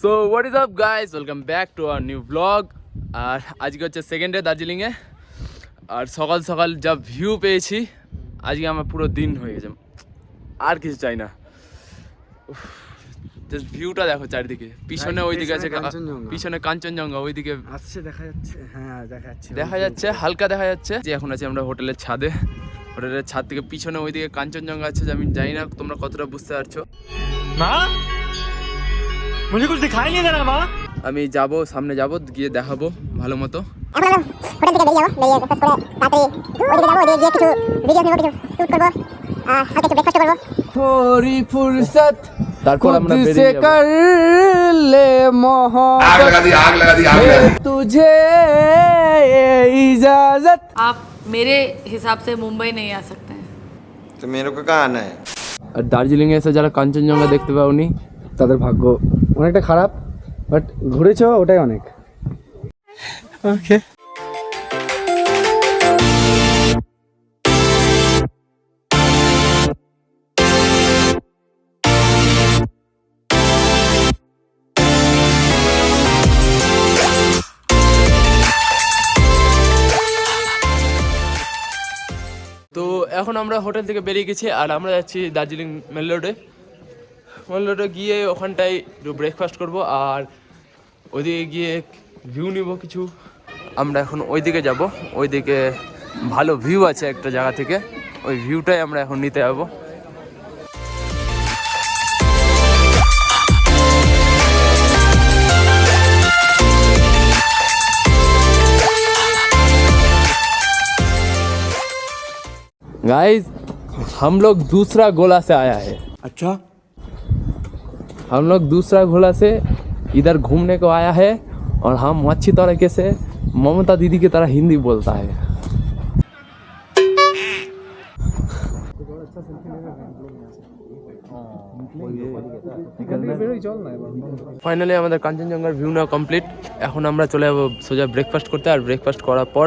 So what is up guys, welcome back to our new blog. আর আজকে হচ্ছে second day দার্জিলিংয়ে। আর সকাল সকাল যা ভিউ পেয়েছি, আজকে আমার পুরো দিন হয়ে গেছে, আর কিছু চাই না। জাস্ট ভিউটা দেখো চারিদিকে, পিছনে ওইদিকে আছে, পিছনে কাঞ্চনজঙ্ঘা ওইদিকে আসছে, দেখা যাচ্ছে। হ্যাঁ দেখা যাচ্ছে, হালকা দেখা যাচ্ছে। যে এখন আছি আমরা হোটেলের ছাদে, হোটেলের ছাদ থেকে পিছনে ওইদিকে কাঞ্চনজঙ্ঘা আছে। যে আমি জানি না তোমরা কতটা বুঝতে পারছো। মা মুঝে কুছ দিখাই नहीं दे रहा माँ। আমি যাব, সামনে যাব, গিয়ে দেখাবো ভালো মতো। এখন হোটেল থেকে বেরিয়ে যাবো, বেরিয়ে কাজ করে তাড়াতাড়ি ওইদিকে যাবো, ওইদিকে গিয়ে কিছু ভিডিও নেবো, কিছু শুট করবো, হালকা একটু ব্রেকফাস্ট করবো। थोड़ी फुर्सत তারপর আমরা বেরিয়ে যাব। कर ले मोहब्बत, आग लगा दी आग लगा दी आग लगा दी। तुझे इजाजत। आप मेरे हिसाब से मुंबई नहीं आ सकते हैं। तो मेरे को कहाँ आना है? আর দার্জিলিং এ এসে যারা কাঞ্চনজঙ্ঘা দেখতে পাওনি তাদের ভাগ্য অনেকটা খারাপ, বাট ঘুরেছো ওটাই অনেক। ওকে। তো এখন আমরা হোটেল থেকে বেরিয়ে গেছি আর আমরা যাচ্ছি দার্জিলিং মেল রোডে। মেল রোডে গিয়ে ওখানটায় একটু ব্রেকফাস্ট করবো আর ওইদিকে গিয়ে ভিউ নিব কিছু। আমরা এখন ওইদিকে যাব, ওইদিকে ভালো ভিউ আছে একটা জায়গা থেকে, ওই ভিউটাই আমরা এখন নিতে যাবো। गाइस हम लोग दूसरा गोला से आया है। अच्छा, हम लोग दूसरा गोला से इधर घूमने को आया है और हम अच्छी तरीके से ममता दीदी की तरह हिंदी बोलता है। ফাইনালি আমাদের কাঞ্চনজঙ্ঘার ভিউ নেওয়া কমপ্লিট। এখন আমরা চলে যাবো সোজা ব্রেকফাস্ট করতে, আর ব্রেকফাস্ট করার পর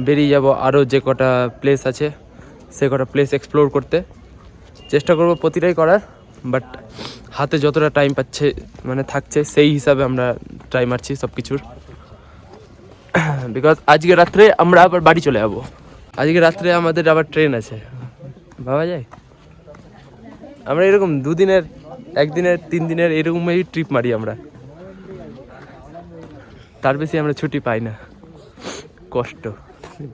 বেরিয়ে যাব আরও যে কটা প্লেস আছে সে কটা প্লেস এক্সপ্লোর করতে। চেষ্টা করব প্রতিটাই করার, বাট হাতে যতটা টাইম পাচ্ছে মানে থাকছে সেই হিসাবে আমরা ট্রাই মারছি সব কিছুর। বিকজ আজকে রাত্রে আমরা আবার বাড়ি চলে যাবো। আজকে রাত্রে আমাদের আবার ট্রেন আছে, ভাবা যায়। আমরা এরকম দুদিনের, একদিনের, 3 দিনের এরকমই ট্রিপ মারি আমরা, তার বেশি আমরা ছুটি পাই না। কষ্ট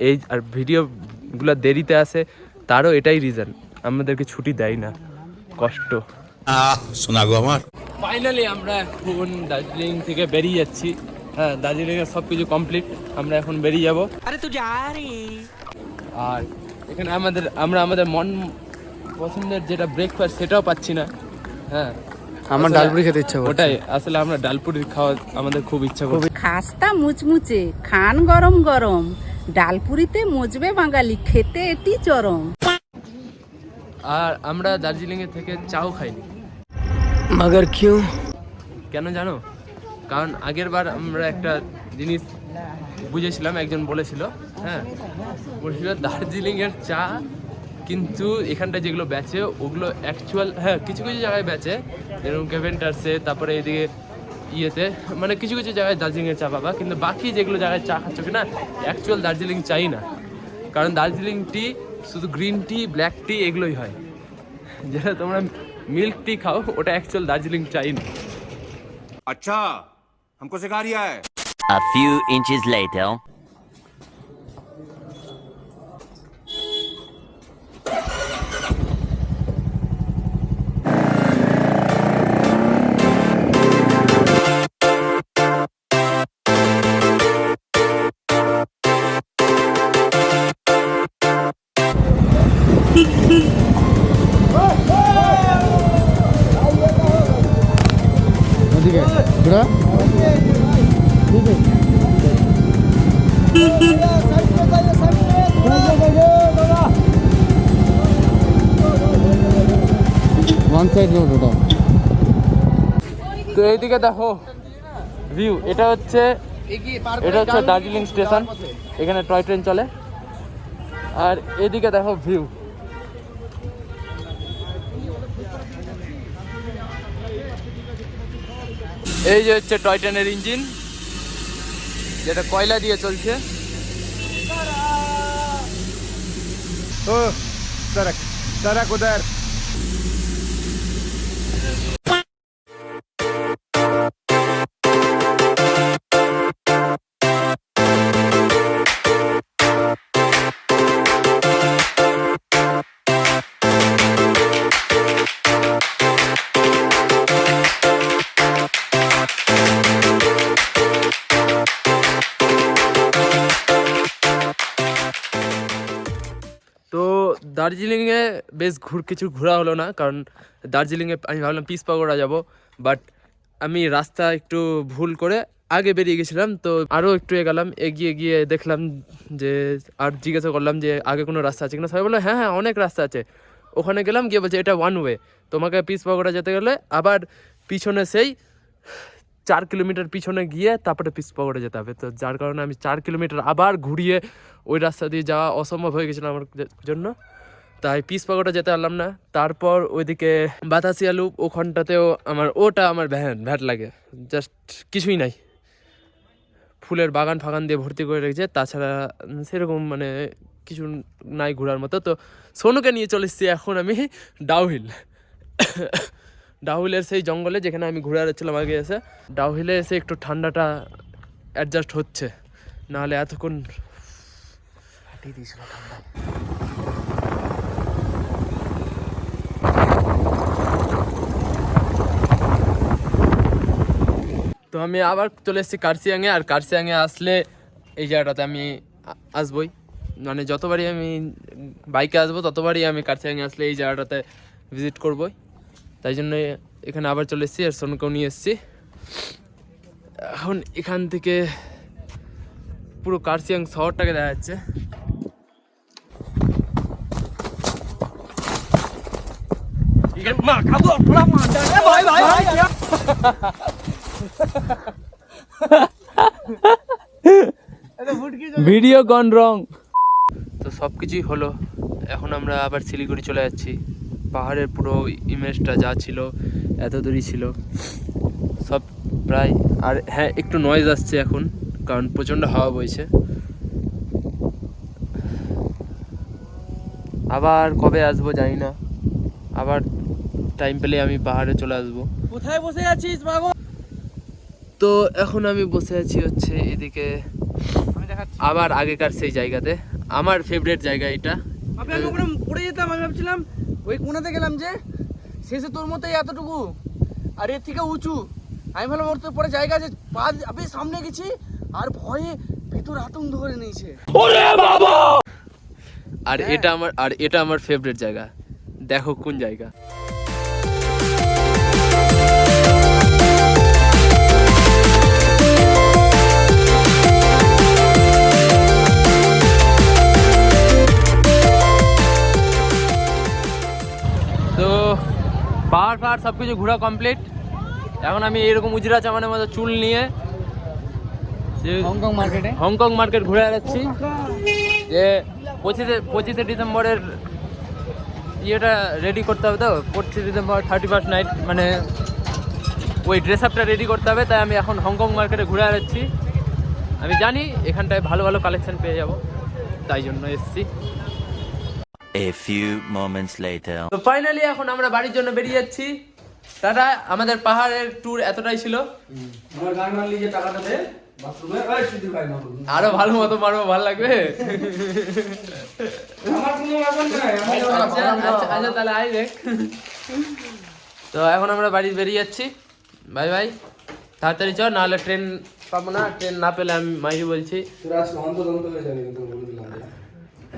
এই, আর ভিডিওগুলো দেরিতে আসে তারও এটাই রিজন, আমাদেরকে ছুটি দেয় না, কষ্ট। শোনা গো আমার। ফাইনালি আমরা এখন দার্জিলিং থেকে বেরিয়ে যাচ্ছি। হ্যাঁ, দার্জিলিংয়ের সব কিছু কমপ্লিট, আমরা এখন বেরিয়ে যাব। আরে তুই যা রে। আর এখানে আমরা আমাদের মন পছন্দের যেটা ব্রেকফাস্ট সেটাও পাচ্ছি না। হ্যাঁ, আমার ডালপুরি খেতে ইচ্ছা করছে। ওটাই আসলে আমরা ডালপুরি খাওয়া আমাদের খুব ইচ্ছা করছে। খাস্তা মুচমুচে, খান গরম গরম, ডালপুরিতে মজবে বাঙালি, খেতে এটি চরম। আর আমরা দার্জিলিংয়ে থেকে চাও খাইনি। মগর কিউ? কেন জানো? কারণ আগের বার আমরা একটা জিনিস বুঝেছিলাম, একজন বলেছিল, হ্যাঁ বলেছিল দার্জিলিংয়ের চা কিন্তু এখানটায় যেগুলো বেচে ওগুলো অ্যাকচুয়াল, হ্যাঁ কিছু কিছু জায়গায় বেচে, যেরকম কেভেন্টার্সে, তারপরে এদিকে ইয়েতে, মানে কিছু কিছু জায়গায় দার্জিলিংয়ের চা পাবা, কিন্তু বাকি যেগুলো জায়গায় চা খাচ্ছ কিনা অ্যাকচুয়াল দার্জিলিং চাই না। কারণ দার্জিলিং টি শুধু গ্রিন টি, ব্ল্যাক টি এগুলোই হয়। যেটা তোমরা মিল্ক টি খাও ওটা অ্যাকচুয়াল দার্জিলিং চাই না। अच्छा हमको सिखा रिया है। A few inches later. ওদিকে ঘোরা। ওয়ান সাইড রোড ওটা। তো এইদিকে দেখো ভিউ, এটা হচ্ছে দার্জিলিং স্টেশন, এখানে টয় ট্রেন চলে। আর এদিকে দেখো ভিউ, এই যে হচ্ছে টয় ট্রেনের ইঞ্জিন, যেটা কয়লা দিয়ে চলছে। ओ सड़क सड़क उधर তো দার্জিলিংয়ে বেশ কিছু ঘোরা হলো না, কারণ দার্জিলিংয়ে আমি ভাবলাম পিস পাগোড়া যাব, বাট আমি রাস্তা একটু ভুল করে আগে বেরিয়ে গেছিলাম। তো আরও একটু এগিয়ে গিয়ে দেখলাম যে, আর জিজ্ঞাসা করলাম যে আগে কোনো রাস্তা আছে কিনা। সবাই বললো হ্যাঁ হ্যাঁ অনেক রাস্তা আছে। ওখানে গেলাম, গিয়ে বলছে এটা ওয়ান ওয়ে, তোমাকে পিস পাগোড়া যেতে গেলে আবার পিছনে সেই 4 কিলোমিটার পিছনে গিয়ে তারপরে পিস পাগোড়া যেতে হবে। তো যার কারণে আমি 4 কিলোমিটার আবার ঘুরিয়ে ওই রাস্তা দিয়ে যাওয়া অসম্ভব হয়ে গেছিলো আমার জন্য, তাই পিস পাগোড়া যেতে পারলাম না। তারপর ওইদিকে বাতাসিয়া লুপ, ওখানটাতেও আমার ভ্যাট লাগে, জাস্ট কিছুই নাই, ফুলের বাগান ফাগান দিয়ে ভর্তি করে রেখেছে, তাছাড়া সেরকম মানে কিছু নাই ঘোরার মতো। তো সোনুকে নিয়ে চলে এসেছি এখন আমি ডাউহিলের সেই জঙ্গলে, যেখানে আমি ঘুরে যাচ্ছিলাম আগে এসে। ডাউহিলে এসে একটু ঠান্ডাটা অ্যাডজাস্ট হচ্ছে, নাহলে এতক্ষণ ফাটিয়ে দিয়েছিল ঠান্ডা। তো আমি আবার চলে এসেছি কার্সিয়াংয়ে, আর কার্সিয়াংয়ে আসলে এই জায়গাটাতে আমি আসবই, মানে যতবারই আমি বাইকে আসবো ততবারই আমি কার্সিয়াংয়ে আসলে এই জায়গাটাতে ভিজিট করবই। তাই জন্য এখানে আবার চলে এসেছি, আর সোনুকেও নিয়ে এসেছি। এখন এখান থেকে পুরো কার্সিয়াং শহরটাকে দেখা যাচ্ছে। ভিডিও গন রং। তো সব কিছুই হলো, এখন আমরা আবার শিলিগুড়ি চলে যাচ্ছি। পাহাড়ের পুরো ইমেজটা যা ছিল এত দূরই ছিল সব প্রায়। আর হ্যাঁ, একটু নয়েজ আসছে এখন, কারণ প্রচণ্ড হাওয়া বইছে। আবার কবে আসবো জানি না, আবার টাইম পেলে আমি পাহাড়ে চলে আসবো। কোথায় বসে আছিস বাবু? তো এখন আমি বসে আছি হচ্ছে এদিকে, আবার আগেকার সেই জায়গাতে, আমার ফেভারিট জায়গা এটা। আমি ওখানে পড়ে যেতাম, আমি ভাবছিলাম ওই কোনাতে গেলাম যে শেষে তোর মতোই এতটুকু, আর এর থেকে উঁচু। আমি ভাবলাম ওর তো পরে জায়গা আছে, পা আমি সামনে গেছি আর ভয়ে ভেতর আতঙ্ক ধরে নিয়েছে। আর এটা আমার ফেভারিট জায়গা, দেখো কোন জায়গা। তো পাহাড় সব কিছু ঘোরা কমপ্লিট। এখন আমি এরকম উজরা চামানের মতো চুল নিয়ে হংকং মার্কেট ঘুরে যাচ্ছি, যে 25শে ডিসেম্বরের ইয়েটা রেডি করতে হবে। তো 25 ডিসেম্বর 31st নাইট, মানে ওই ড্রেস আপটা রেডি করতে হবে। তাই আমি এখন হংকং মার্কেটে ঘুরে যাচ্ছি। আমি জানি এখানটায় ভালো ভালো কালেকশন পেয়ে যাব, তাই জন্য এসেছি। A few moments later. তো ফাইনালি এখন আমরা বাড়ির জন্য বেরিয়ে যাচ্ছি। টাটা। আমাদের পাহাড়ের ট্যুর এতটাই ছিল। আমার গান মারলি যে টাকাটা দে বাথরুমে, ওই শুধু গান মারবো, আরো ভালো মতো মারবো, ভালো লাগবে। আমার কোনো ব্যাপার নাই। আচ্ছা তাহলে আই দেখ। তো এখন আমরা বাড়ি বেরিয়ে যাচ্ছি। বাই বাই, তাড়াতাড়ি চল, নাহলে ট্রেন পাবো না। ট্রেন না পেলে আমি মাইরি বলছি। তোরা আজকে অন্তদন্ত হয়ে যাবে কিন্তু বলে দিলাম।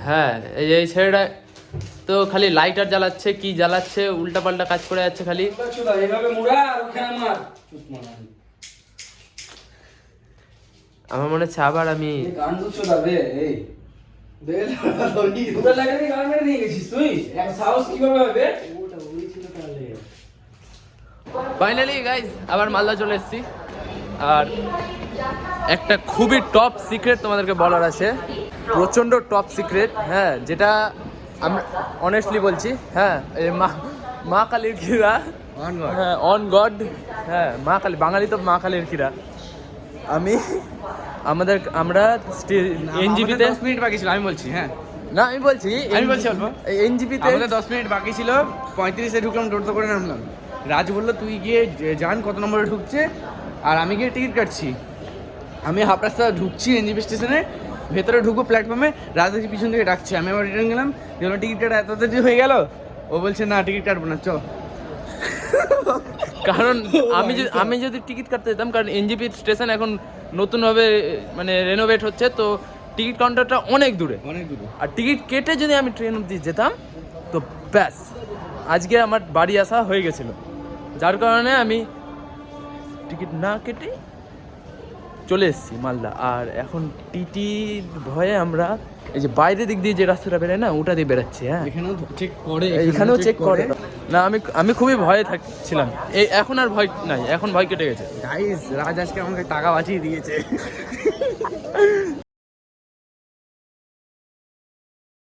হ্যাঁ, এই ছেলেটা তো খালি লাইটার জ্বালাচ্ছে, কি জ্বালাচ্ছে, উল্টা পাল্টা কাজ করে যাচ্ছে খালি। এইভাবে মুড়া আর ওখানে মার, চুপ মার। আমার মনে হচ্ছে আবার আমি গান দুচ্ছ দাবে এই দেখ দড়ি দুটো লাগাতে গান মেরে নিয়ে গেছিস তুই, এক সাহস কিভাবে হবে? ওটা ওই ছিল তাহলে। ফাইনালি গাইস আবার মালদা চলে এসেছি। আর একটা খুবই টপ সিক্রেট তোমাদেরকে বলার আছে, প্রচণ্ড টপ সিক্রেট। হ্যাঁ, যেটা আমরা অনেস্টলি বলছি। হ্যাঁ, এই মা কালীর ঘিরা হ্যাঁ অন গড, হ্যাঁ মা কালী, বাঙালি তো মা কালীর খিরা। আমরা এনজিপিতে 10 মিনিট বাকি ছিল, আমি বলছি। হ্যাঁ না আমি বলছি অল্প। এনজিপিতে আমাদের 10 মিনিট বাকি ছিল, 35-এ ঢুকলাম, টোটো করে নামলাম। রাজ বললো তুই গিয়ে জান কত নম্বরে ঢুকছে, আর আমি গিয়ে টিকিট কাটছি। আমি হাফ রাস্তা ঢুকছি এনজিপি স্টেশনে, ভেতরে ঢুকবো প্ল্যাটফর্মে, রাজ দেখি পিছন থেকে ডাকছে। আমি আবার রিটার্ন গেলাম, যেন টিকিট কাটা এত দেরি হয়ে গেল। ও বলছে না টিকিট কাটবো না, চ। কারণ আমি যদি টিকিট কাটতে যেতাম, কারণ এনজিপি স্টেশন এখন নতুনভাবে মানে রেনোভেট হচ্ছে, তো টিকিট কাউন্টারটা অনেক দূরে। অনেক দূর। আর টিকিট কেটে যদি আমি ট্রেন অবধি যেতাম তো ব্যাস আজকে আমার বাড়ি আসা হয়ে গেছিল। যার কারণে আমি টিকিট না কেটে চলে এসেছি মালদা। আর এখন টিটির ভয়ে আমরা এই যে বাইরের দিক দিয়ে যে রাস্তাটা বেরোয় না, ওটা দিয়ে বেরোচ্ছি। হ্যাঁ এখানেও চেক করে, এখানেও চেক করে না। আমি খুবই ভয়ে থাকছিলাম, এখন আর ভয় নাই, এখন ভয় কেটে গেছে। গাইস রাজ আজকে আমাকে টাকা বাঁচিয়ে দিয়েছে।